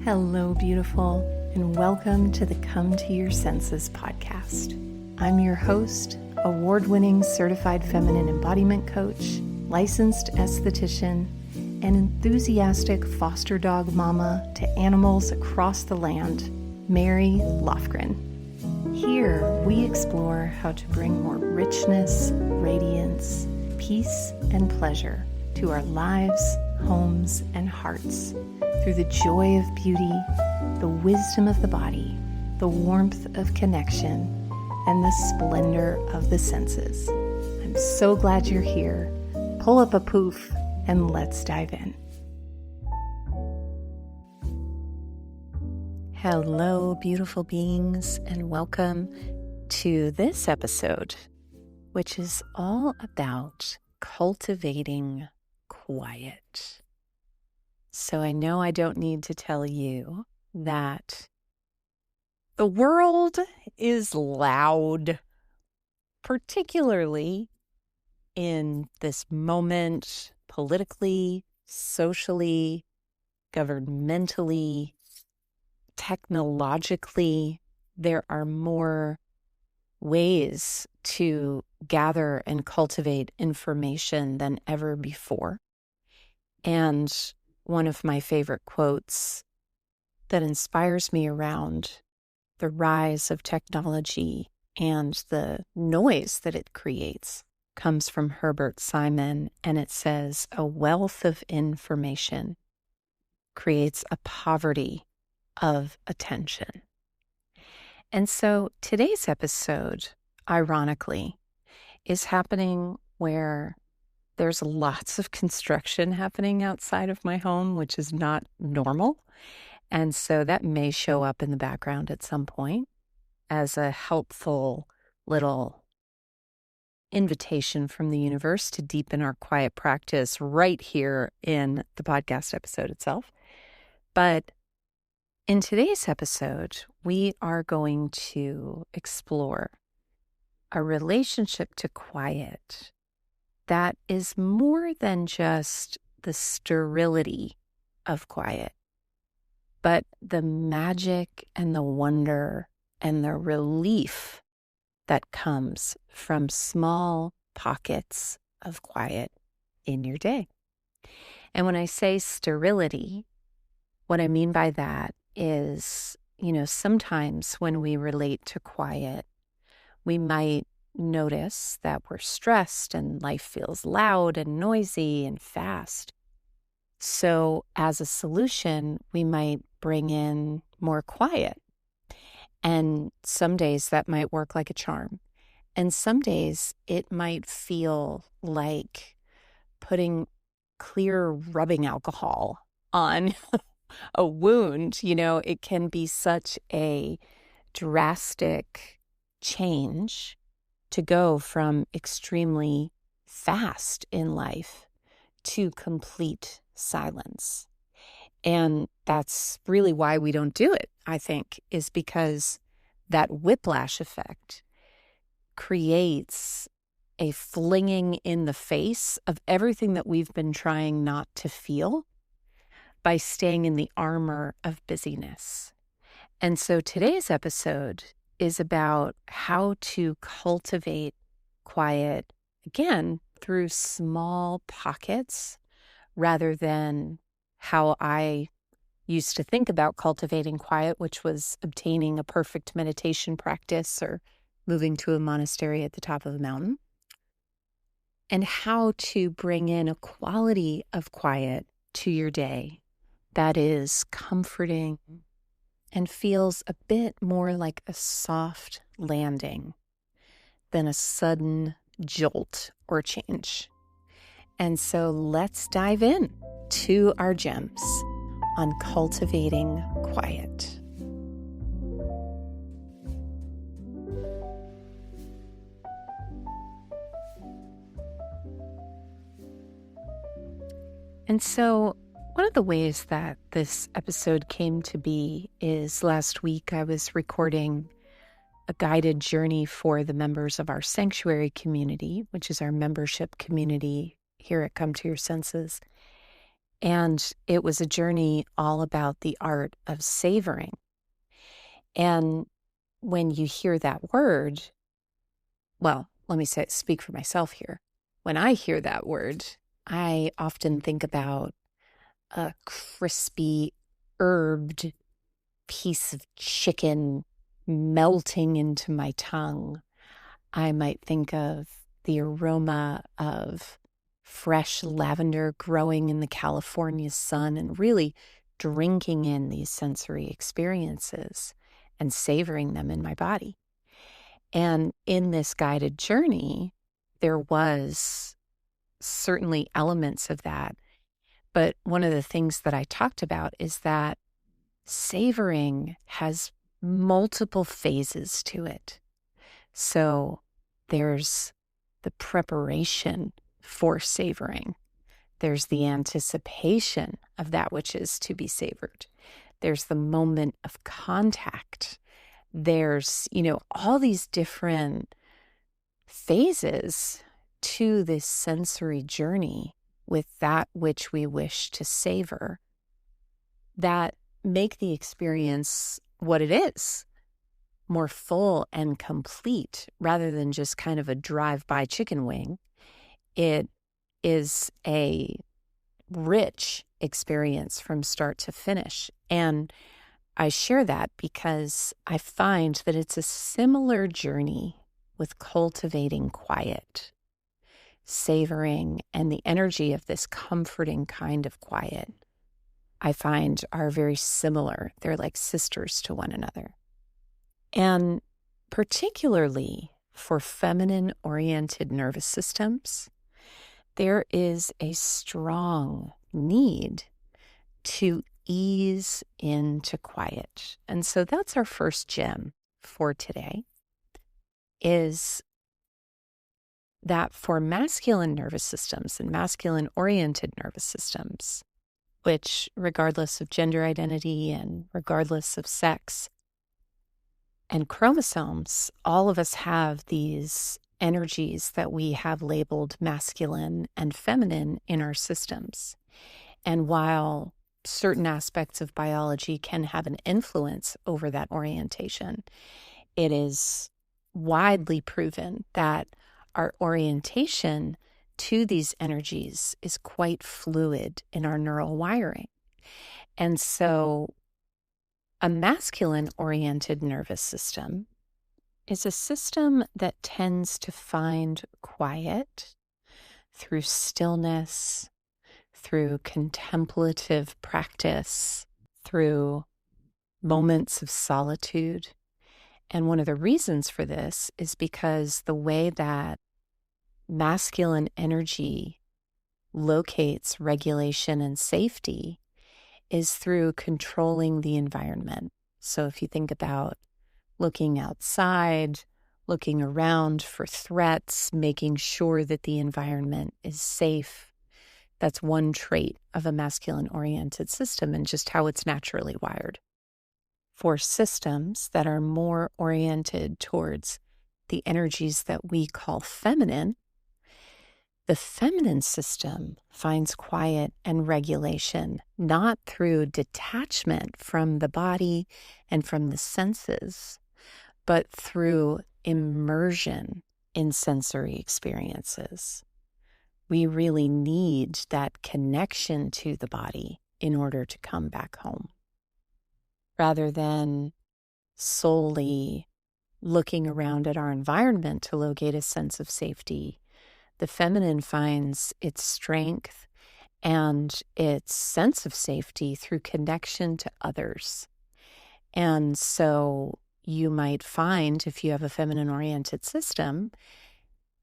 Hello, beautiful, and welcome to the Come to Your Senses podcast. I'm your host, award-winning certified feminine embodiment coach, licensed esthetician, and enthusiastic foster dog mama to animals across the land, Mary Lofgren. Here, we explore how to bring more richness, radiance, peace, and pleasure to our lives, homes, and hearts through the joy of beauty, the wisdom of the body, the warmth of connection, and the splendor of the senses. I'm so glad you're here. Pull up a poof and let's dive in. Hello, beautiful beings, and welcome to this episode, which is all about cultivating quiet. So I know I don't need to tell you that the world is loud, particularly in this moment, politically, socially, governmentally, technologically. There are more ways to gather and cultivate information than ever before. And one of my favorite quotes that inspires me around the rise of technology and the noise that it creates comes from Herbert Simon, and it says, "A wealth of information creates a poverty of attention." And so today's episode, ironically, is happening where there's lots of construction happening outside of my home, which is not normal. And so that may show up in the background at some point as a helpful little invitation from the universe to deepen our quiet practice right here in the podcast episode itself. But in today's episode, we are going to explore a relationship to quiet that is more than just the sterility of quiet, but the magic and the wonder and the relief that comes from small pockets of quiet in your day. And when I say sterility, what I mean by that is, sometimes when we relate to quiet, we might notice that we're stressed and life feels loud and noisy and fast. So as a solution, we might bring in more quiet. And some days that might work like a charm. And some days it might feel like putting clear rubbing alcohol on a wound. It can be such a drastic change to go from extremely fast in life to complete silence. And that's really why we don't do it, I think, is because that whiplash effect creates a flinging in the face of everything that we've been trying not to feel by staying in the armor of busyness. And so today's episode is about how to cultivate quiet, again, through small pockets rather than how I used to think about cultivating quiet, which was obtaining a perfect meditation practice or moving to a monastery at the top of a mountain, and how to bring in a quality of quiet to your day that is comforting and feels a bit more like a soft landing than a sudden jolt or change. And so let's dive in to our gems on cultivating quiet. And so one of the ways that this episode came to be is last week I was recording a guided journey for the members of our sanctuary community, which is our membership community here at Come to Your Senses. And it was a journey all about the art of savoring. And when you hear that word, well, let me speak for myself here. When I hear that word, I often think about a crispy, herbed piece of chicken melting into my tongue. I might think of the aroma of fresh lavender growing in the California sun and really drinking in these sensory experiences and savoring them in my body. And in this guided journey, there was certainly elements of that. But one of the things that I talked about is that savoring has multiple phases to it. So there's the preparation for savoring. There's the anticipation of that which is to be savored. There's the moment of contact. There's, all these different phases to this sensory journey with that which we wish to savor that make the experience what it is, more full and complete rather than just kind of a drive-by chicken wing. It is a rich experience from start to finish. And I share that because I find that it's a similar journey with cultivating quiet, savoring, and the energy of this comforting kind of quiet. I find are very similar. They're like sisters to one another. And particularly for feminine-oriented nervous systems, there is a strong need to ease into quiet. And so that's our first gem for today, is that for masculine nervous systems and masculine-oriented nervous systems, which, regardless of gender identity and regardless of sex and chromosomes, all of us have these energies that we have labeled masculine and feminine in our systems. And while certain aspects of biology can have an influence over that orientation, it is widely proven that our orientation to these energies is quite fluid in our neural wiring. And so a masculine-oriented nervous system is a system that tends to find quiet through stillness, through contemplative practice, through moments of solitude. And one of the reasons for this is because the way that masculine energy locates regulation and safety is through controlling the environment. So if you think about looking outside, looking around for threats, making sure that the environment is safe, that's one trait of a masculine-oriented system and just how it's naturally wired. For systems that are more oriented towards the energies that we call feminine, the feminine system finds quiet and regulation not through detachment from the body and from the senses, but through immersion in sensory experiences. We really need that connection to the body in order to come back home, rather than solely looking around at our environment to locate a sense of safety. The feminine finds its strength and its sense of safety through connection to others. And so you might find, if you have a feminine-oriented system,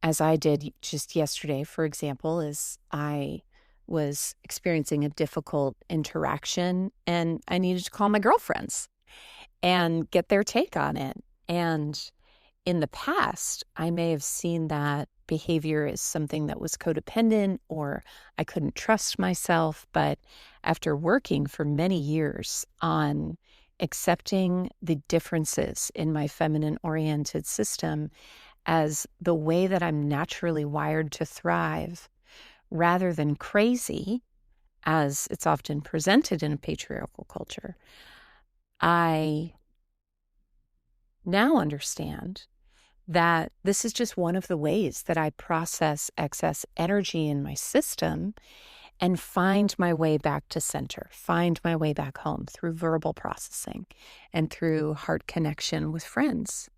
as I did just yesterday, for example, is I was experiencing a difficult interaction and I needed to call my girlfriends and get their take on it. And in the past, I may have seen that behavior as something that was codependent or I couldn't trust myself. But after working for many years on accepting the differences in my feminine-oriented system as the way that I'm naturally wired to thrive, rather than crazy, as it's often presented in a patriarchal culture. I now understand that this is just one of the ways that I process excess energy in my system and find my way back to center, find my way back home through verbal processing and through heart connection with friends.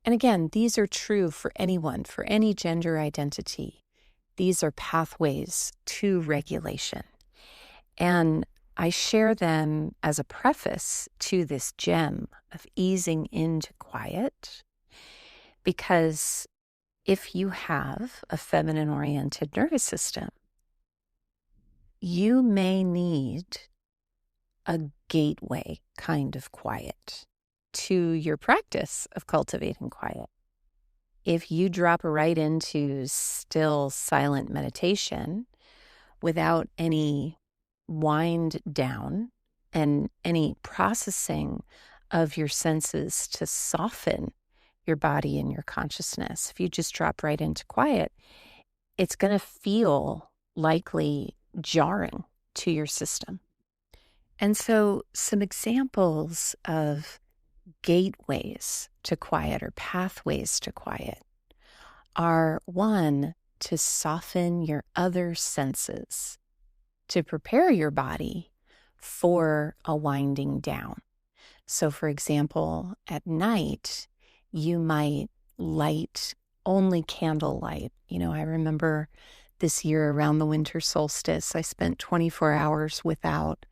And again, these are true for anyone, for any gender identity. These are pathways to regulation. And I share them as a preface to this gem of easing into quiet, because if you have a feminine-oriented nervous system, you may need a gateway kind of quiet to your practice of cultivating quiet. If you drop right into still, silent meditation without any wind down and any processing of your senses to soften your body and your consciousness, if you just drop right into quiet, it's going to feel likely jarring to your system. And so some examples of gateways to quiet or pathways to quiet are, one, to soften your other senses, to prepare your body for a winding down. So, for example, at night, you might light only candlelight. I remember this year around the winter solstice, I spent 24 hours without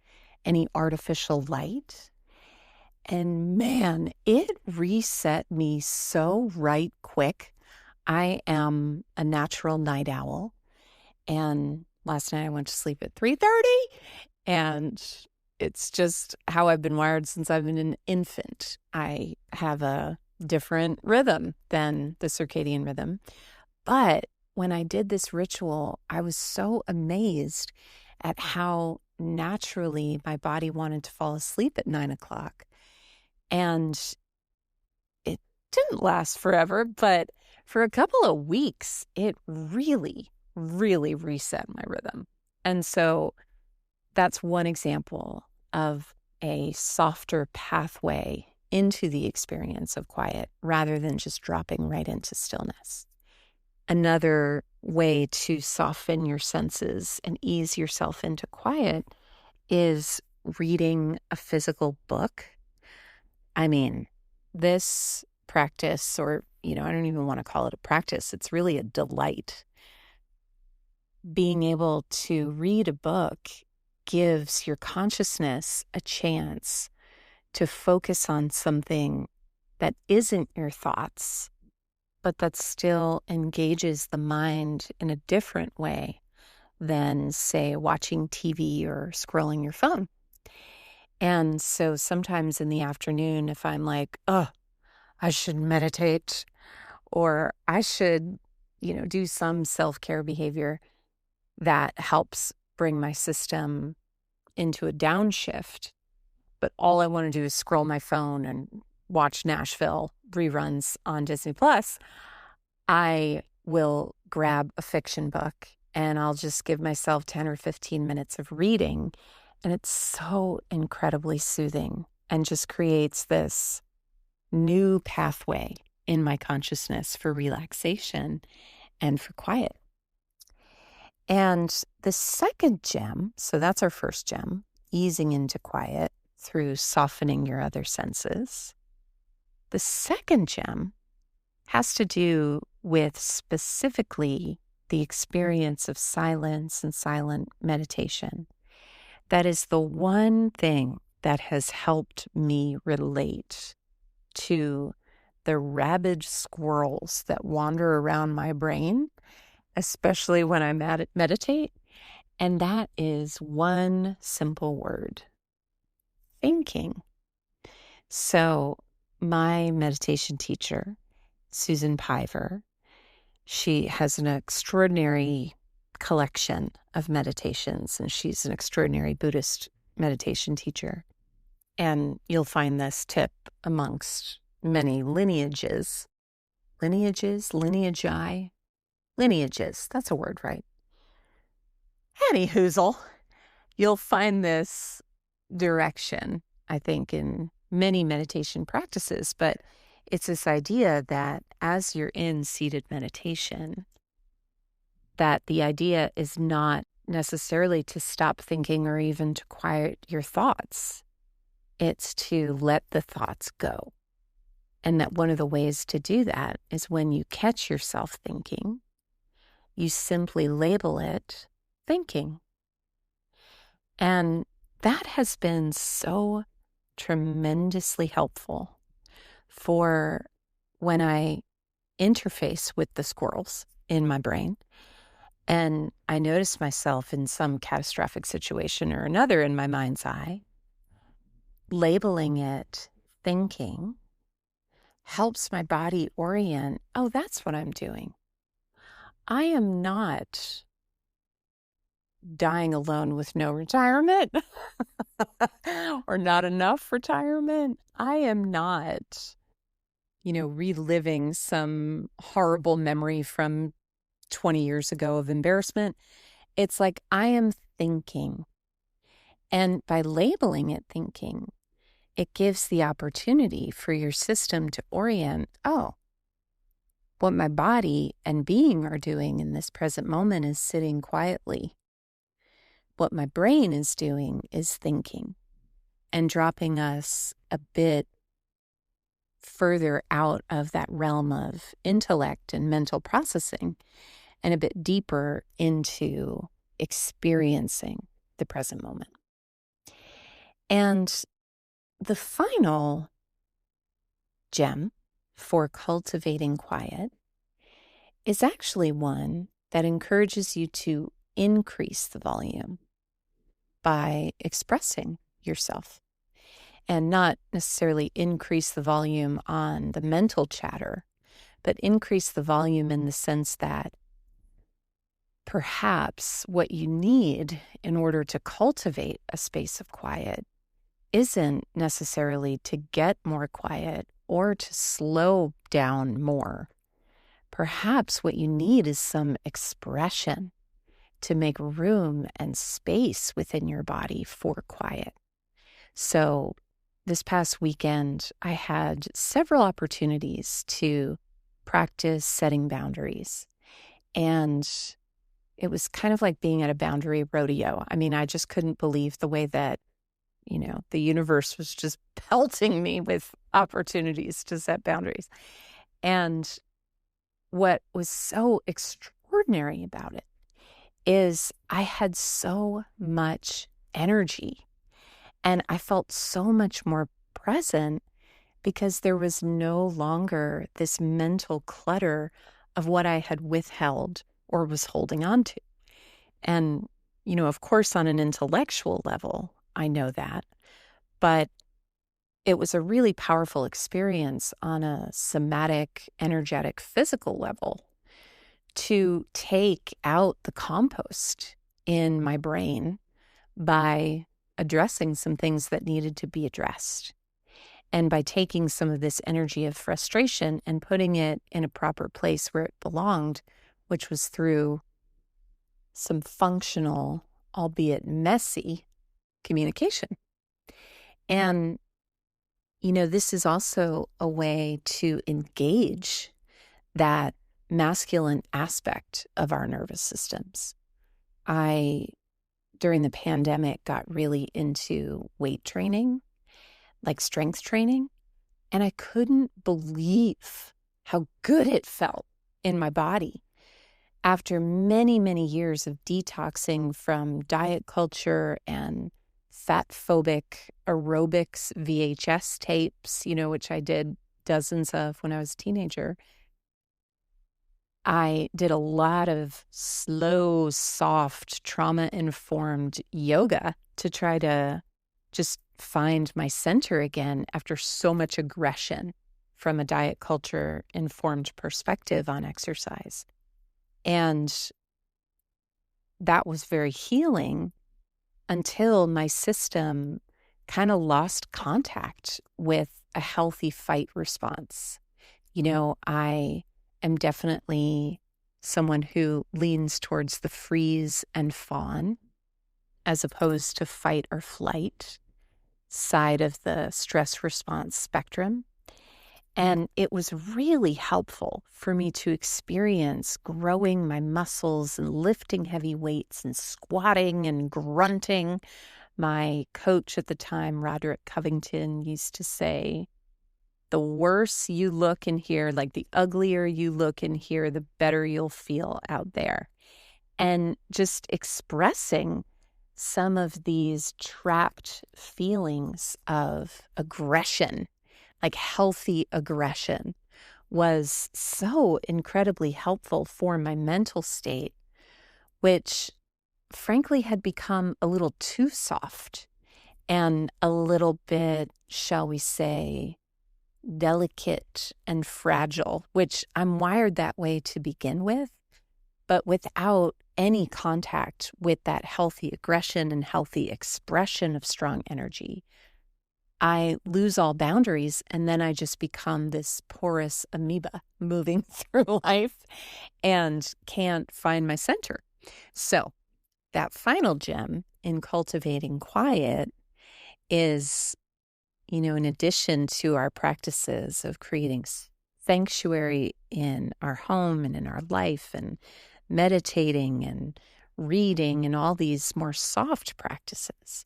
any artificial light. And man, it reset me so right quick. I am a natural night owl. And last night I went to sleep at 3:30. And it's just how I've been wired since I've been an infant. I have a different rhythm than the circadian rhythm. But when I did this ritual, I was so amazed at how naturally my body wanted to fall asleep at 9 o'clock. And it didn't last forever, but for a couple of weeks, it really, really reset my rhythm. And so that's one example of a softer pathway into the experience of quiet rather than just dropping right into stillness. Another way to soften your senses and ease yourself into quiet is reading a physical book. I mean, this practice, or, I don't even want to call it a practice, it's really a delight. Being able to read a book gives your consciousness a chance to focus on something that isn't your thoughts, but that still engages the mind in a different way than, say, watching TV or scrolling your phone. And so sometimes in the afternoon, if I'm like, oh, I should meditate, or I should, do some self-care behavior that helps bring my system into a downshift, but all I want to do is scroll my phone and watch Nashville reruns on Disney Plus, I will grab a fiction book and I'll just give myself 10 or 15 minutes of reading. And it's so incredibly soothing and just creates this new pathway in my consciousness for relaxation and for quiet. And the second gem, so that's our first gem, easing into quiet through softening your other senses. The second gem has to do with specifically the experience of silence and silent meditation. That is the one thing that has helped me relate to the rabid squirrels that wander around my brain, especially when I meditate. And that is one simple word: thinking. So my meditation teacher, Susan Piver, she has an extraordinary collection of meditations, and she's an extraordinary Buddhist meditation teacher. And you'll find this tip amongst many lineages. Lineages, that's a word, right? Any hoozle. you'll find this direction, I think, in many meditation practices, but it's this idea that as you're in seated meditation, that the idea is not necessarily to stop thinking or even to quiet your thoughts. It's to let the thoughts go. And that one of the ways to do that is when you catch yourself thinking, you simply label it thinking. And that has been so tremendously helpful for when I interface with the squirrels in my brain. And I notice myself in some catastrophic situation or another in my mind's eye, labeling it thinking helps my body orient, oh, that's what I'm doing. I am not dying alone with no retirement or not enough retirement. I am not, reliving some horrible memory from 20 years ago of embarrassment. It's like I am thinking. And by labeling it thinking, it gives the opportunity for your system to orient, oh, what my body and being are doing in this present moment is sitting quietly. What my brain is doing is thinking and dropping us a bit further out of that realm of intellect and mental processing and a bit deeper into experiencing the present moment. And the final gem for cultivating quiet is actually one that encourages you to increase the volume by expressing yourself and not necessarily increase the volume on the mental chatter, but increase the volume in the sense that perhaps what you need in order to cultivate a space of quiet isn't necessarily to get more quiet or to slow down more. Perhaps what you need is some expression to make room and space within your body for quiet. So this past weekend, I had several opportunities to practice setting boundaries. And it was kind of like being at a boundary rodeo. I mean, I just couldn't believe the way that, the universe was just pelting me with opportunities to set boundaries. And what was so extraordinary about it is I had so much energy and I felt so much more present because there was no longer this mental clutter of what I had withheld or was holding on to. And, of course, on an intellectual level, I know that, but it was a really powerful experience on a somatic, energetic, physical level to take out the compost in my brain by addressing some things that needed to be addressed. And by taking some of this energy of frustration and putting it in a proper place where it belonged, which was through some functional, albeit messy, communication. And, this is also a way to engage that masculine aspect of our nervous systems. During the pandemic, got really into weight training, like strength training, and I couldn't believe how good it felt in my body. After many, many years of detoxing from diet culture and fat-phobic aerobics VHS tapes, which I did dozens of when I was a teenager, I did a lot of slow, soft, trauma-informed yoga to try to just find my center again after so much aggression from a diet culture-informed perspective on exercise. And that was very healing until my system kind of lost contact with a healthy fight response. I am definitely someone who leans towards the freeze and fawn. as opposed to fight or flight side of the stress response spectrum. And it was really helpful for me to experience growing my muscles and lifting heavy weights and squatting and grunting. My coach at the time, Roderick Covington, used to say, the worse you look in here, like the uglier you look in here, the better you'll feel out there. And just expressing some of these trapped feelings of aggression, like healthy aggression, was so incredibly helpful for my mental state, which frankly had become a little too soft and a little bit, shall we say, delicate and fragile, which I'm wired that way to begin with, but without any contact with that healthy aggression and healthy expression of strong energy, I lose all boundaries, and then I just become this porous amoeba moving through life and can't find my center. So that final gem in cultivating quiet is, in addition to our practices of creating sanctuary in our home and in our life and meditating and reading and all these more soft practices,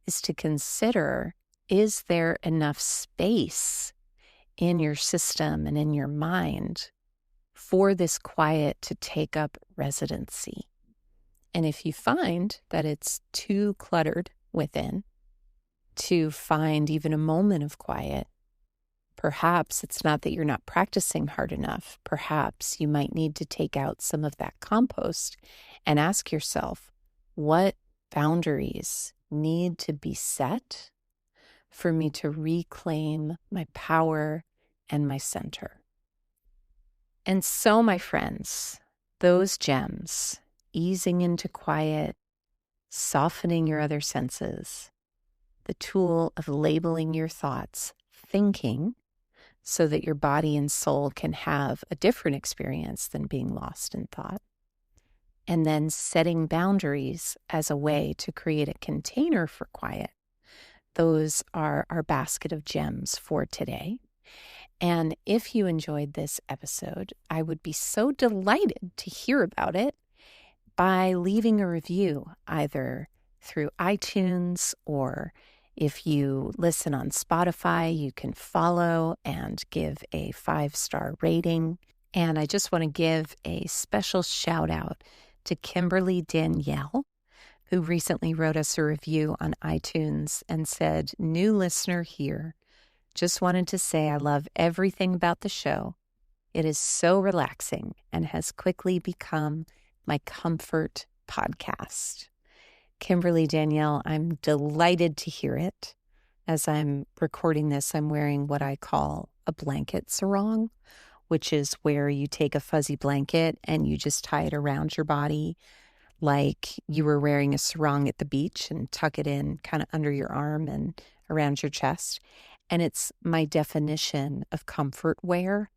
is to consider, is there enough space in your system and in your mind for this quiet to take up residency? And if you find that it's too cluttered within to find even a moment of quiet, perhaps it's not that you're not practicing hard enough. Perhaps you might need to take out some of that compost and ask yourself, what boundaries need to be set for me to reclaim my power and my center? And so, my friends, those gems, easing into quiet, softening your other senses, the tool of labeling your thoughts, thinking, so that your body and soul can have a different experience than being lost in thought, and then setting boundaries as a way to create a container for quiet. Those are our basket of gems for today. And if you enjoyed this episode, I would be so delighted to hear about it by leaving a review, either through iTunes, or if you listen on Spotify, you can follow and give a 5-star rating. And I just want to give a special shout out to Kimberly Danielle, who recently wrote us a review on iTunes and said, "New listener here. Just wanted to say I love everything about the show. It is so relaxing and has quickly become my comfort podcast." Kimberly Danielle, I'm delighted to hear it. As I'm recording this, I'm wearing what I call a blanket sarong, which is where you take a fuzzy blanket and you just tie it around your body like you were wearing a sarong at the beach, and tuck it in kind of under your arm and around your chest. And it's my definition of comfort wear.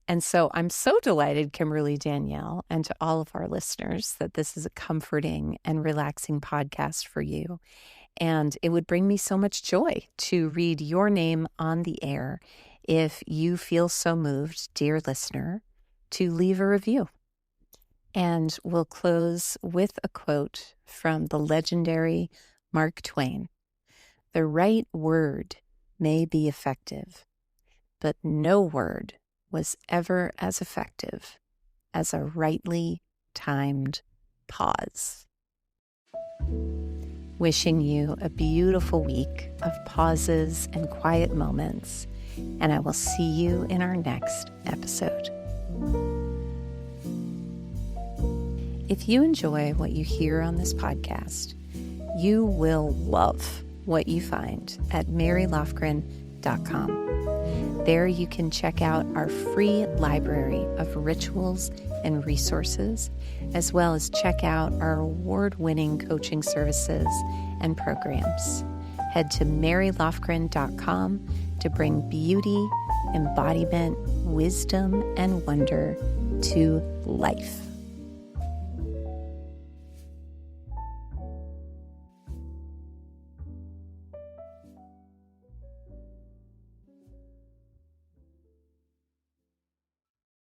And so I'm so delighted, Kimberly Danielle, and to all of our listeners, that this is a comforting and relaxing podcast for you. And it would bring me so much joy to read your name on the air if you feel so moved, dear listener, to leave a review. And we'll close with a quote from the legendary Mark Twain. "The right word may be effective, but no word was ever as effective as a rightly timed pause." Wishing you a beautiful week of pauses and quiet moments, and I will see you in our next episode. If you enjoy what you hear on this podcast, you will love what you find at marylofgren.com. There you can check out our free library of rituals and resources, as well as check out our award-winning coaching services and programs. Head to marylofgren.com to bring beauty, embodiment, wisdom, and wonder to life.